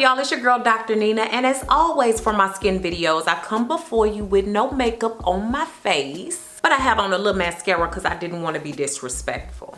y'all? It's your girl Dr. Nina, and as always for my skin videos, I come before you with no makeup on my face, but I have on a little mascara because I didn't want to be disrespectful.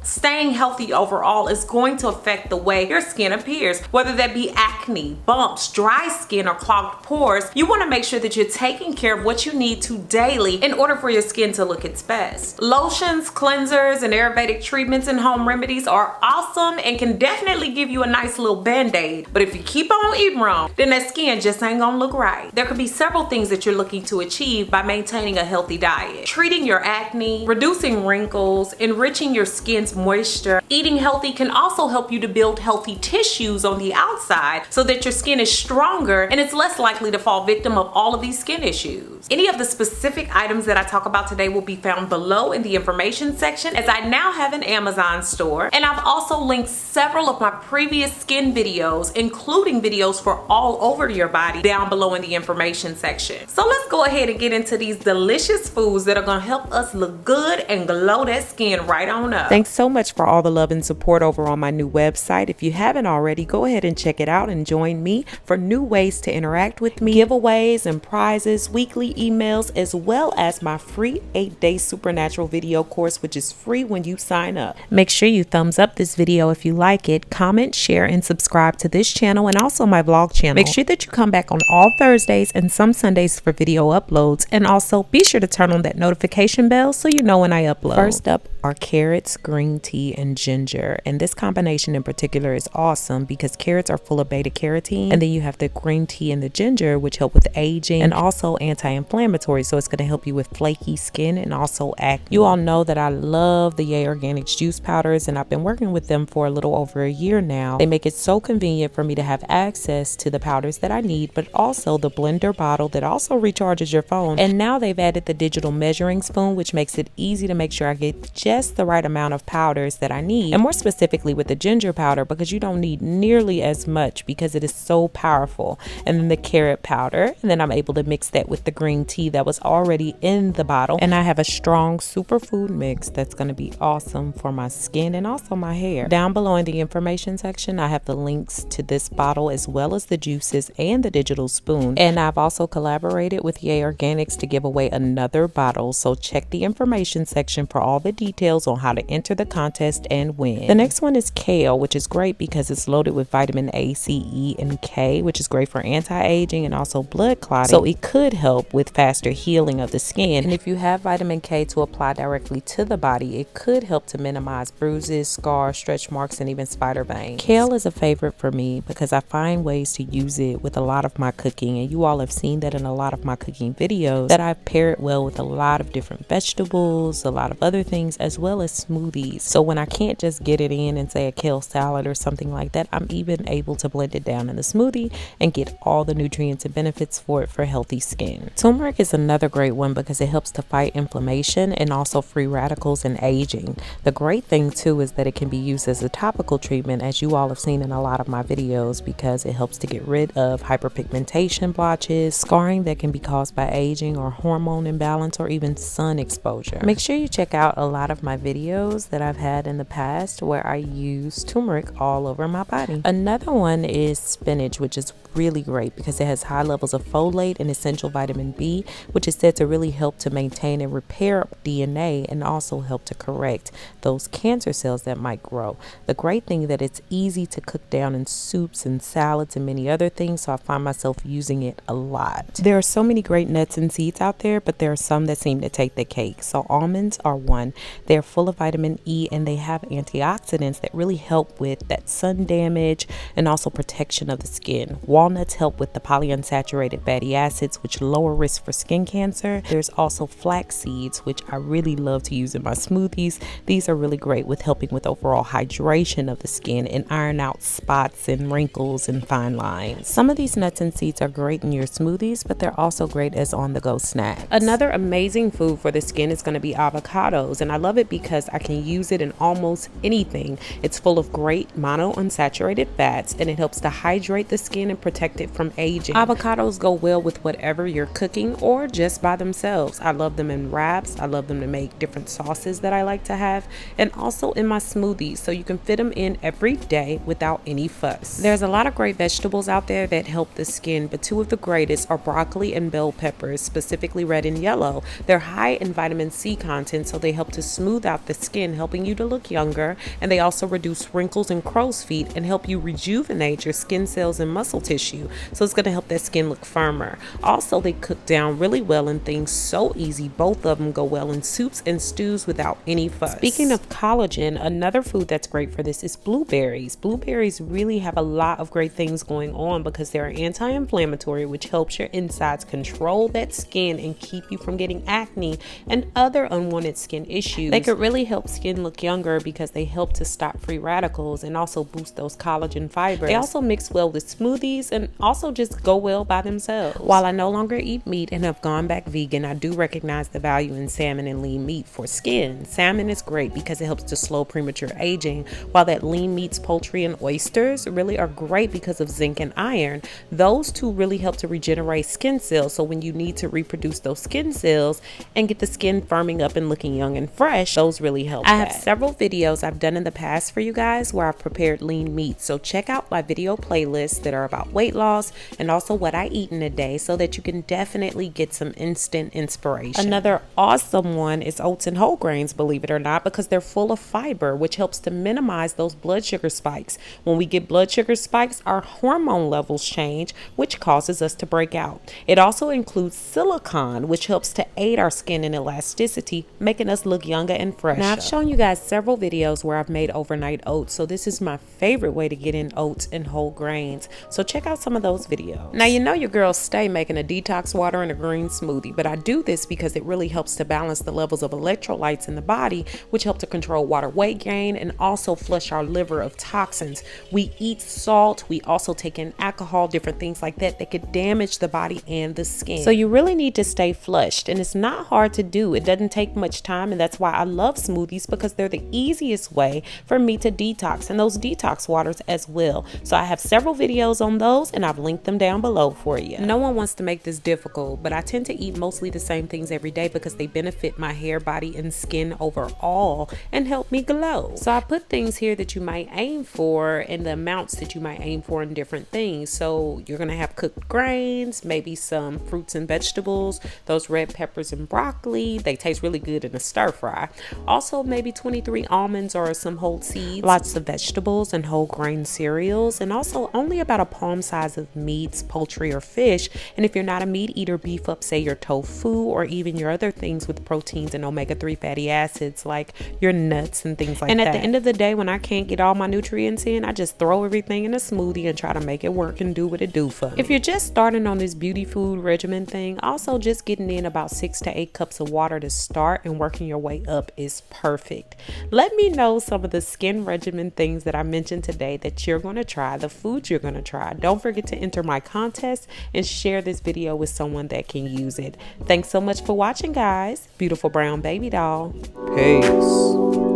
Staying healthy overall is going to affect the way your skin appears, whether that be acne, bumps, dry skin, or clogged pores. You want to make sure that you're taking care of what you need to daily in order for your skin to look its best. Lotions, cleansers, and Ayurvedic treatments and home remedies are awesome and can definitely give you a nice little band-aid, but if you keep on eating wrong, then that skin just ain't gonna look right. There could be several things that you're looking to achieve by maintaining a healthy diet. Treating your acne, reducing wrinkles, enriching your skin's moisture. Eating healthy can also help you to build healthy tissues on the outside so that your skin is stronger and it's less likely to fall victim of all of these skin issues. Any of the specific items that I talk about today will be found below in the information section, as I now have an Amazon store, and I've also linked several of my previous skin videos, including videos for all over your body, down below in the information section. So let's go ahead and get into these delicious foods that are gonna help us look good and glow that skin right on up. Thanks so much for all the love and support over on my new website. If you haven't already, go ahead and check it out and join me for new ways to interact with me, giveaways and prizes, weekly emails, as well as my free 8-day supernatural video course, which is free when you sign up. Make sure you thumbs up this video if you like it, comment, share, and subscribe to this channel and also my vlog channel. Make sure that you come back on all Thursdays and some Sundays for video uploads, and also be sure to turn on that notification bell so you know when I upload. First up are carrots, green tea, and ginger, and this combination in particular is awesome because carrots are full of beta carotene, and then you have the green tea and the ginger, which help with aging and also anti-inflammatory, so it's going to help you with flaky skin and also acne. You all know that I love the Yae Organics juice powders, and I've been working with them for a little over a year now. They make it so convenient for me to have access to the powders that I need, but also the blender bottle that also recharges your phone, and now they've added the digital measuring spoon, which makes it easy to make sure I get just the right amount of powders that I need, and more specifically with the ginger powder, because you don't need nearly as much because it is so powerful, and then the carrot powder, and then I'm able to mix that with the green tea that was already in the bottle, and I have a strong superfood mix that's going to be awesome for my skin and also my hair. Down below in the information section, I have the links to this bottle as well as the juices and the digital spoon, and I've also collaborated with Yae Organics to give away another bottle, so check the information section for all the details on how to enter the contest and win. The next one is kale, which is great because it's loaded with vitamin A, C, E, and K, which is great for anti-aging and also blood clotting, so it could help with faster healing of the skin. And if you have vitamin K to apply directly to the body, it could help to minimize bruises, scars, stretch marks, and even spider veins. Kale is a favorite for me because I find ways to use it with a lot of my cooking, and you all have seen that in a lot of my cooking videos, that I pair it well with a lot of different vegetables, a lot of other things, as well as smoothies. So when I can't just get it in and say a kale salad or something like that, I'm even able to blend it down in the smoothie and get all the nutrients and benefits for it for healthy skin. Turmeric is another great one because it helps to fight inflammation and also free radicals and aging. The great thing too is that it can be used as a topical treatment, as you all have seen in a lot of my videos, because it helps to get rid of hyperpigmentation, blotches, scarring that can be caused by aging or hormone imbalance or even sun exposure. Make sure you check out a lot of my videos that I've had in the past where I use turmeric all over my body. Another one is spinach, which is really great because it has high levels of folate and essential vitamin B, which is said to really help to maintain and repair DNA and also help to correct those cancer cells that might grow. The great thing is that it's easy to cook down in soups and salads and many other things, so I find myself using it a lot. There are so many great nuts and seeds out there, but there are some that seem to take the cake. So almonds are one. They're full of vitamin E and they have antioxidants that really help with that sun damage and also protection of the skin. Walnuts help with the polyunsaturated fatty acids, which lower risk for skin cancer. There's also flax seeds, which I really love to use in my smoothies. These are really great with helping with overall hydration of the skin and iron out spots and wrinkles and fine lines. Some of these nuts and seeds are great in your smoothies, but they're also great as on-the-go snacks. Another amazing food for the skin is going to be avocados, and I love it because I can use it in almost anything. It's full of great monounsaturated fats, and it helps to hydrate the skin and protect it from aging. Avocados go well with whatever you're cooking or just by themselves. I love them in wraps. I love them to make different sauces that I like to have, and also in my smoothies, so you can fit them in every day without any fuss. There's a lot of great vegetables out there that help the skin, but two of the greatest are broccoli and bell peppers, specifically red and yellow. They're high in vitamin C content, so they help to smooth out the skin, helping you to look younger, and they also reduce wrinkles and crow's feet and help you rejuvenate your skin cells and muscle tissue, so it's going to help that skin look firmer. Also, they cook down really well in things so easy. Both of them go well in soups and stews without any fuss. Speaking of collagen, another food that's great for this is blueberries. Blueberries really have a lot of great things going on because they're anti-inflammatory, which helps your insides control that skin and keep you from getting acne and other unwanted skin issues. They could really help skin look younger because they help to stop free radicals and also boost those collagen fibers. They also mix well with smoothies and also just go well by themselves. While I no longer eat meat and have gone back vegan, I do recognize the value in salmon and lean meat for skin. Salmon is great because it helps to slow premature aging, while that lean meats, poultry, and oysters really are great because of zinc and iron. Those two really help to regenerate skin cells, so when you need to reproduce those skin cells and get the skin firming up and looking young and fresh, those really help. I have several videos I've done in the past for you guys where I've prepared lean meat, so check out my video playlists that are about weight loss and also what I eat in a day, so that you can definitely get some instant inspiration. Another awesome one is oats and whole grains, believe it or not, because they're full of fiber, which helps to minimize those blood sugar spikes. When we get blood sugar spikes, our hormone levels change, which causes us to break out. It also includes silicone, which helps to aid our skin in elasticity, making us look younger and fresher. Now, I've shown you guys several videos where I've made overnight oats, so this is my favorite way to get in oats and whole grains, so check out some of those videos. Now, you know your girls stay making a detox water and a green smoothie, but I do this because it really helps to balance the levels of electrolytes in the body, which help to control water weight gain and also flush our liver of toxins. We eat salt, we also take in alcohol, different things like that that could damage the body and the skin. So you really need to stay flushed, and it's not hard to do. It doesn't take much time, and that's why I love smoothies, because they're the easiest way for me to detox, and those detox waters as well. So I have several videos on those, and I've linked them down below for you. No one wants to make this difficult, but I tend to eat mostly the same things every day because they benefit my hair, body, and skin overall and help me glow. So I put things here that you might aim for and the amounts that you might aim for in different things. So you're gonna have cooked grains, maybe some fruits and vegetables, those red peppers and broccoli. They taste really good in a stir fry. Also maybe 23 almonds or some whole seeds, lots of vegetables and whole grain cereals, and also only about a palm size of meats, poultry, or fish. And if you're not a meat eater, beef up, say, your tofu or even your other things with proteins and omega-3 fatty acids like your nuts and things like that. And at the end of the day, when I can't get all my nutrients in, I just throw everything in a smoothie and try to make it work and do what it do for me. If you're just starting on this beauty food regimen thing, also just getting in about 6 to 8 cups of water to start and working your way up is perfect. Let me know some of the skin regimen things that I mentioned today that you're going to try, the foods you're going to try. Don't forget to enter my contest and share this video with someone that can use it. Thanks so much for watching, guys. Beautiful brown baby doll. Peace.